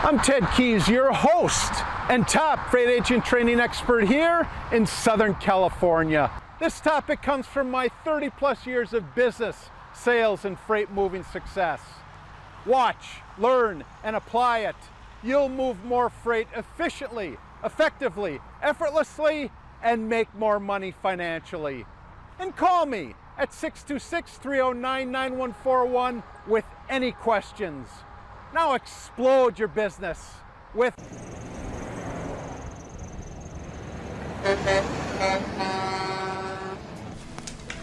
I'm Ted Keys, your host and top freight agent training expert here in Southern California. This topic comes from my 30 plus years of business, sales, and freight moving success. Watch, learn, and apply it. You'll move more freight efficiently, effectively, effortlessly, and make more money financially. And call me at 626-309-9141 with any questions. Now explode your business with...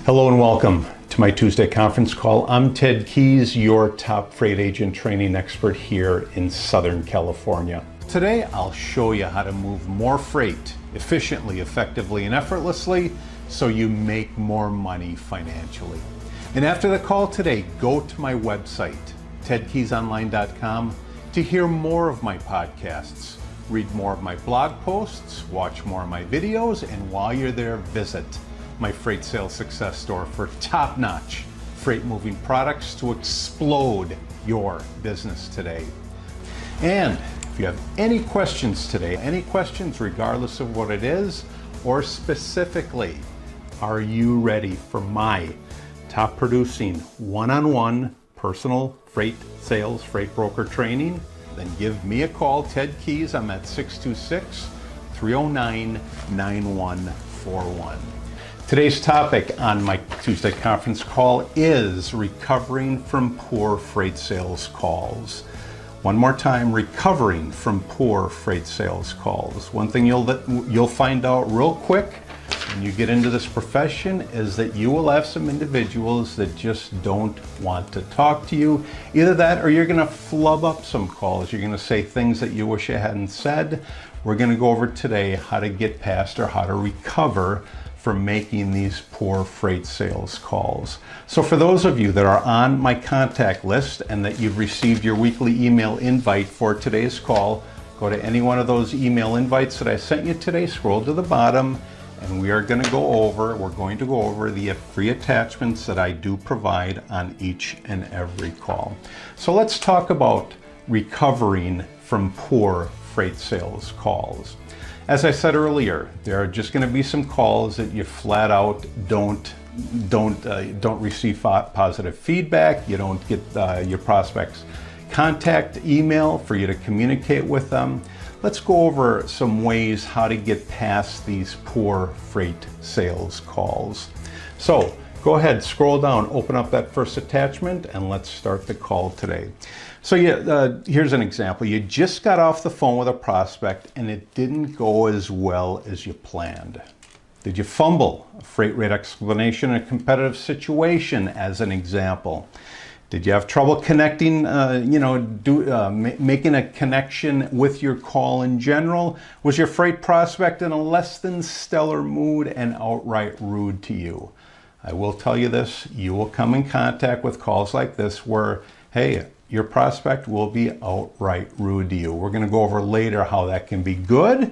Hello and welcome to my Tuesday conference call. I'm Ted Keys, your top freight agent training expert here in Southern California. Today I'll show you how to move more freight efficiently, effectively, and effortlessly so you make more money financially. And after the call today, go to my website, tedkeysonline.com, to hear more of my podcasts, read more of my blog posts, watch more of my videos, and while you're there, visit my Freight Sales Success Store for top-notch freight moving products to explode your business today. And if you have any questions today, any questions regardless of what it is, or specifically, are you ready for my top producing one-on-one personal freight sales, freight broker training? Then give me a call, Ted Keys. I'm at 626-309-9141. Today's topic on my Tuesday conference call is recovering from poor freight sales calls. One more time, recovering from poor freight sales calls. One thing you'll find out real quick when you get into this profession is that you will have some individuals that just don't want to talk to you. Either that or you're going to flub up some calls. You're going to say things that you wish you hadn't said. We're going to go over today how to get past or how to recover from making these poor freight sales calls. So for those of you that are on my contact list and that you've received your weekly email invite for today's call, go to any one of those email invites that I sent you today, scroll to the bottom, and we're going to go over the free attachments that I do provide on each and every call. So let's talk about recovering from poor freight sales calls. As I said earlier, there are just going to be some calls that you flat out don't receive positive feedback. You don't get your prospects' contact email for you to communicate with them. Let's go over some ways how to get past these poor freight sales calls. So go ahead, scroll down, open up that first attachment, and let's start the call today. So here's an example. You just got off the phone with a prospect and it didn't go as well as you planned. Did you fumble a freight rate explanation in a competitive situation, as an example? Did you have trouble connecting, making a connection with your call in general? Was your freight prospect in a less than stellar mood and outright rude to you? I will tell you this, you will come in contact with calls like this where, hey, your prospect will be outright rude to you. We're going to go over later how that can be good,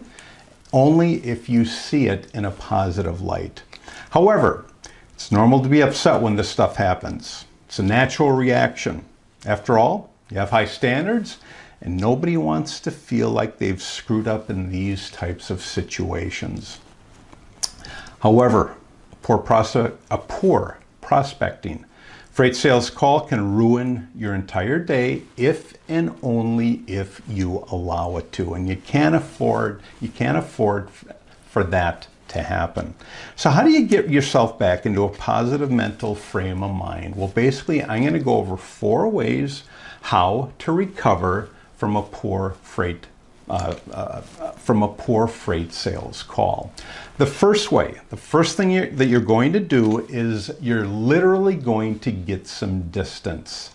only if you see it in a positive light. However, it's normal to be upset when this stuff happens. It's a natural reaction. After all, you have high standards, and nobody wants to feel like they've screwed up in these types of situations. However, a poor prospecting freight sales call can ruin your entire day if and only if you allow it to, and you can't afford for that to happen. So how do you get yourself back into a positive mental frame of mind? Well, basically, I'm going to go over 4 ways how to recover from a poor freight sales call. The first thing that you're going to do is you're literally going to get some distance.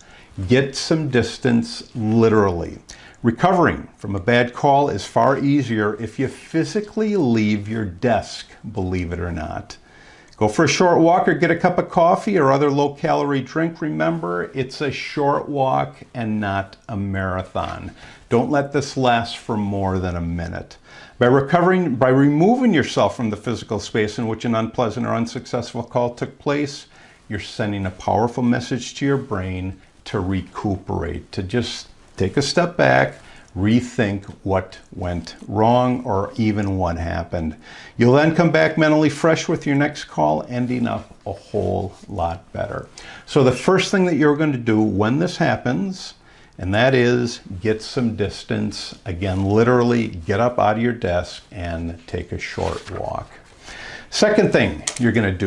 Get some distance literally. Recovering from a bad call is far easier if you physically leave your desk, believe it or not. Go for a short walk or get a cup of coffee or other low-calorie drink. Remember, it's a short walk and not a marathon. Don't let this last for more than a minute. By removing yourself from the physical space in which an unpleasant or unsuccessful call took place, you're sending a powerful message to your brain to recuperate, to just take a step back, rethink what went wrong or even what happened. You'll then come back mentally fresh with your next call, ending up a whole lot better. So the first thing that you're going to do when this happens, and that is get some distance. Again, literally get up out of your desk and take a short walk. Second thing you're going to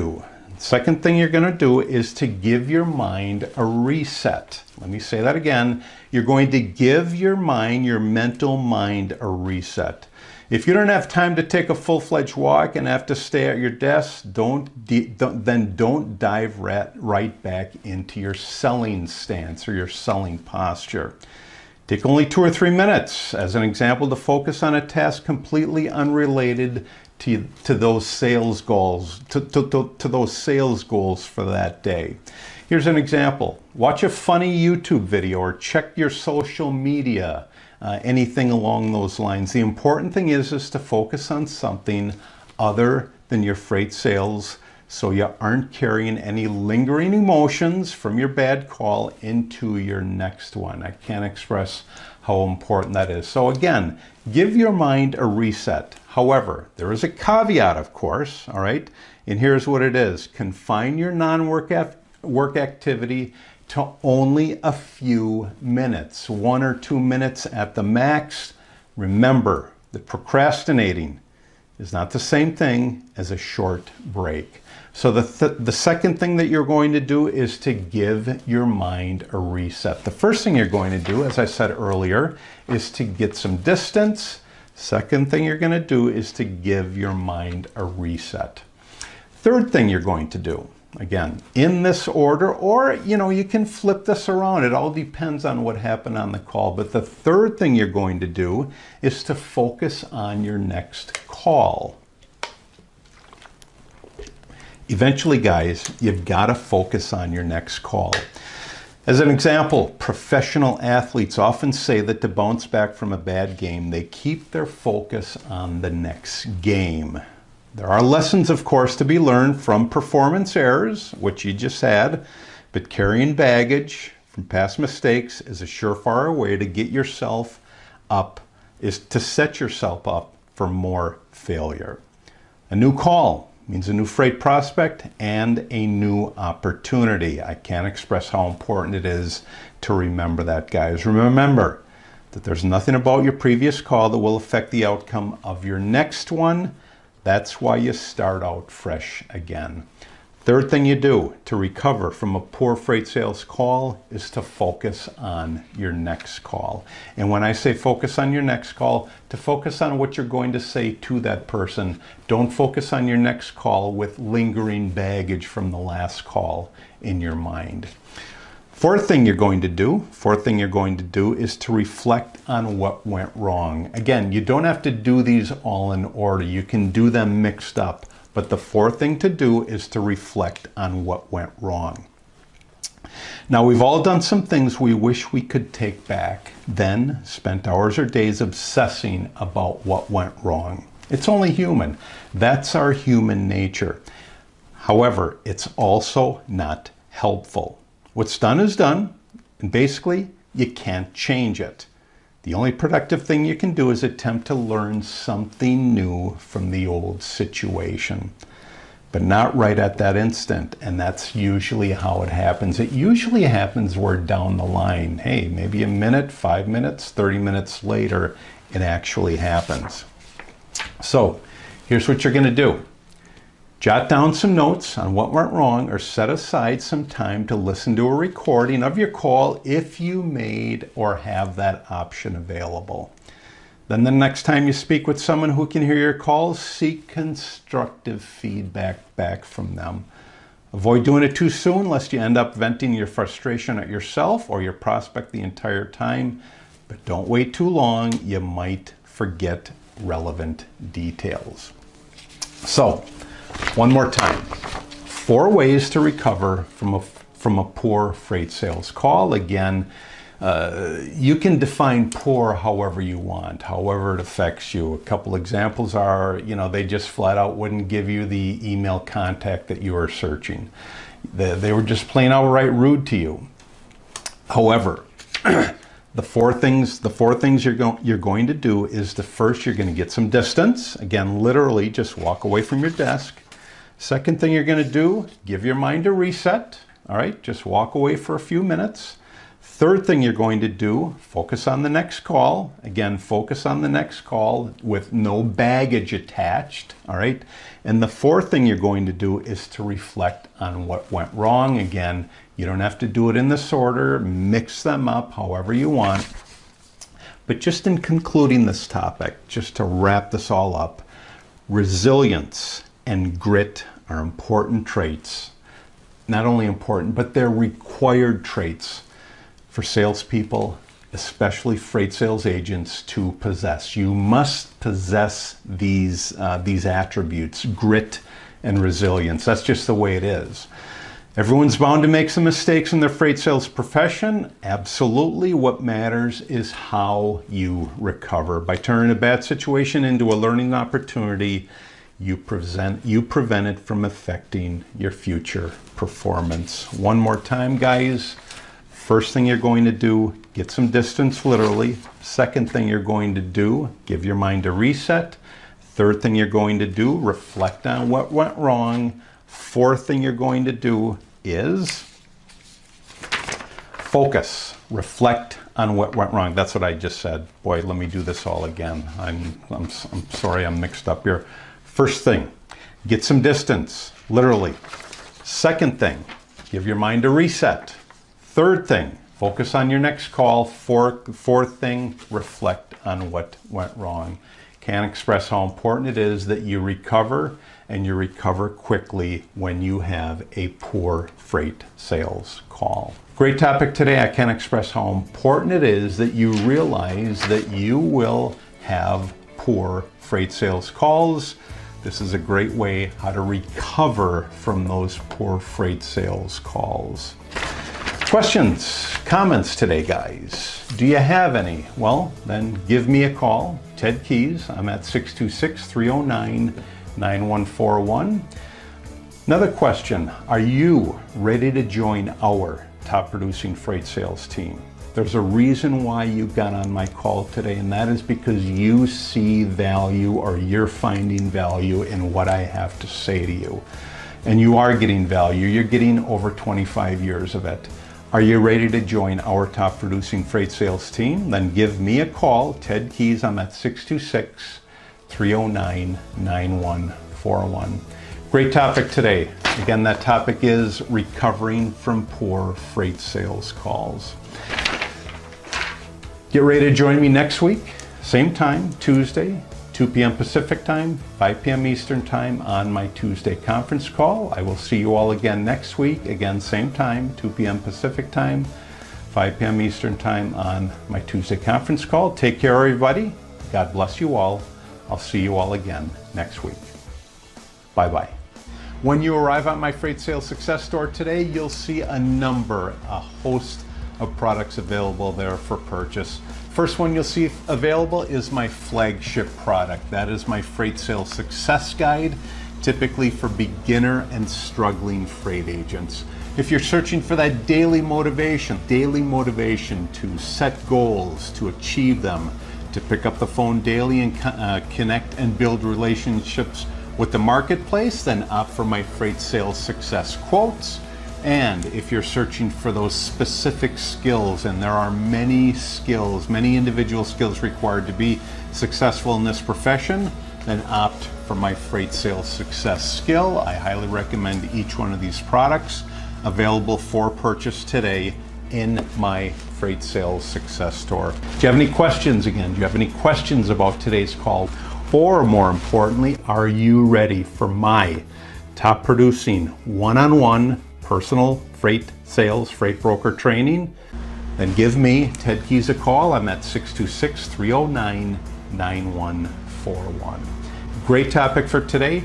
do is to give your mind a reset. Let me say that again. You're going to give your mind, your mental mind, a reset. If you don't have time to take a full-fledged walk and have to stay at your desk, don't dive right back into your selling stance or your selling posture. Take only 2 or 3 minutes, as an example, to focus on a task completely unrelated to those sales goals, to those sales goals for that day. Here's an example. Watch a funny YouTube video or check your social media, anything along those lines. The important thing is to focus on something other than your freight sales, so you aren't carrying any lingering emotions from your bad call into your next one. I can't express how important that is. So again, give your mind a reset. However, there is a caveat, of course, all right? And here's what it is. Confine your non-work work activity to only a few minutes, 1 or 2 minutes at the max. Remember that procrastinating is not the same thing as a short break. So the second thing that you're going to do is to give your mind a reset. The first thing you're going to do, as I said earlier, is to get some distance. Second thing you're going to do is to give your mind a reset. Third thing you're going to do, again, in this order, or you can flip this around. It all depends on what happened on the call. But the third thing you're going to do is to focus on your next call. Eventually, guys, you've got to focus on your next call. As an example, professional athletes often say that to bounce back from a bad game, they keep their focus on the next game. There are lessons, of course, to be learned from performance errors, which you just had, but carrying baggage from past mistakes is a surefire way to get yourself up, is to set yourself up for more failure. A new call means a new freight prospect and a new opportunity. I can't express how important it is to remember that, guys. Remember that there's nothing about your previous call that will affect the outcome of your next one. That's why you start out fresh again. Third thing you do to recover from a poor freight sales call is to focus on your next call. And when I say focus on your next call, to focus on what you're going to say to that person. Don't focus on your next call with lingering baggage from the last call in your mind. Fourth thing you're going to do is to reflect on what went wrong. Again, you don't have to do these all in order. You can do them mixed up. But the fourth thing to do is to reflect on what went wrong. Now, we've all done some things we wish we could take back, then spent hours or days obsessing about what went wrong. It's only human. That's our human nature. However, it's also not helpful. What's done is done, and basically, you can't change it. The only productive thing you can do is attempt to learn something new from the old situation, but not right at that instant, and that's usually how it happens. It usually happens where down the line, hey, maybe a minute, 5 minutes, 30 minutes later, it actually happens. So here's what you're going to do. Jot down some notes on what went wrong, or set aside some time to listen to a recording of your call if you made or have that option available. Then the next time you speak with someone who can hear your calls, seek constructive feedback back from them. Avoid doing it too soon, lest you end up venting your frustration at yourself or your prospect the entire time. But don't wait too long. You might forget relevant details. So, one more time, 4 ways to recover from a poor freight sales call. Again, you can define poor however you want, however it affects you. A couple examples are, they just flat out wouldn't give you the email contact that you were searching. They were just plain outright rude to you. However, the The four things you're going to do is first you're going to get some distance. Again, literally just walk away from your desk. Second thing you're going to do, give your mind a reset. All right, just walk away for a few minutes. Third thing you're going to do, focus on the next call. Again, focus on the next call with no baggage attached. All right. And the fourth thing you're going to do is to reflect on what went wrong. Again, you don't have to do it in this order. Mix them up however you want. But just in concluding this topic, just to wrap this all up, resilience and grit are important traits. Not only important, but they're required traits for salespeople, especially freight sales agents, to possess. You must possess these attributes, grit and resilience. That's just the way it is. Everyone's bound to make some mistakes in their freight sales profession. Absolutely. What matters is how you recover. By turning a bad situation into a learning opportunity, you prevent it from affecting your future performance. One more time, guys. First thing you're going to do, get some distance, literally. Second thing you're going to do, give your mind a reset. Third thing you're going to do, reflect on what went wrong. Fourth thing you're going to do is focus, reflect on what went wrong. That's what I just said. Boy, let me do this all again. I'm sorry, I'm mixed up here. First thing, get some distance, literally. Second thing, give your mind a reset. Third thing, focus on your next call. Fourth thing, reflect on what went wrong. Can't express how important it is that you recover, and you recover quickly when you have a poor freight sales call. Great topic today. I can't express how important it is that you realize that you will have poor freight sales calls. This is a great way how to recover from those poor freight sales calls. Questions, comments today, guys? Do you have any? Well, then give me a call. Ted Keys. I'm at 626-309-9141. Another question. Are you ready to join our top producing freight sales team? There's a reason why you got on my call today, and that is because you see value, or you're finding value in what I have to say to you. And you are getting value. You're getting over 25 years of it. Are you ready to join our top producing freight sales team? Then give me a call. Ted Keys. I'm at 626-309-9141. Great topic today. Again, that topic is recovering from poor freight sales calls. Get ready to join me next week, same time, Tuesday, 2 p.m. Pacific time, 5 p.m. Eastern time on my Tuesday conference call. I will see you all again next week, again, same time, 2 p.m. Pacific time, 5 p.m. Eastern time on my Tuesday conference call. Take care, everybody. God bless you all. I'll see you all again next week. Bye-bye. When you arrive at my Freight Sales Success Store today, you'll see a host of products available there for purchase. First one you'll see available is my flagship product. That is my Freight Sales Success Guide, typically for beginner and struggling freight agents. If you're searching for that daily motivation to set goals, to achieve them, to pick up the phone daily and connect and build relationships with the marketplace, then opt for my Freight Sales Success Quotes. And if you're searching for those specific skills, and there are many skills, many individual skills required to be successful in this profession, then opt for my Freight Sales Success Skill. I highly recommend each one of these products, available for purchase today in my Freight Sales Success Store. Do you have any questions again? Do you have any questions about today's call? Or more importantly, are you ready for my top producing one-on-one personal freight sales, freight broker training? Then give me, Ted Keys, a call. I'm at 626-309-9141. Great topic for today.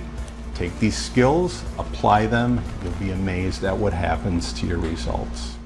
Take these skills, apply them. You'll be amazed at what happens to your results.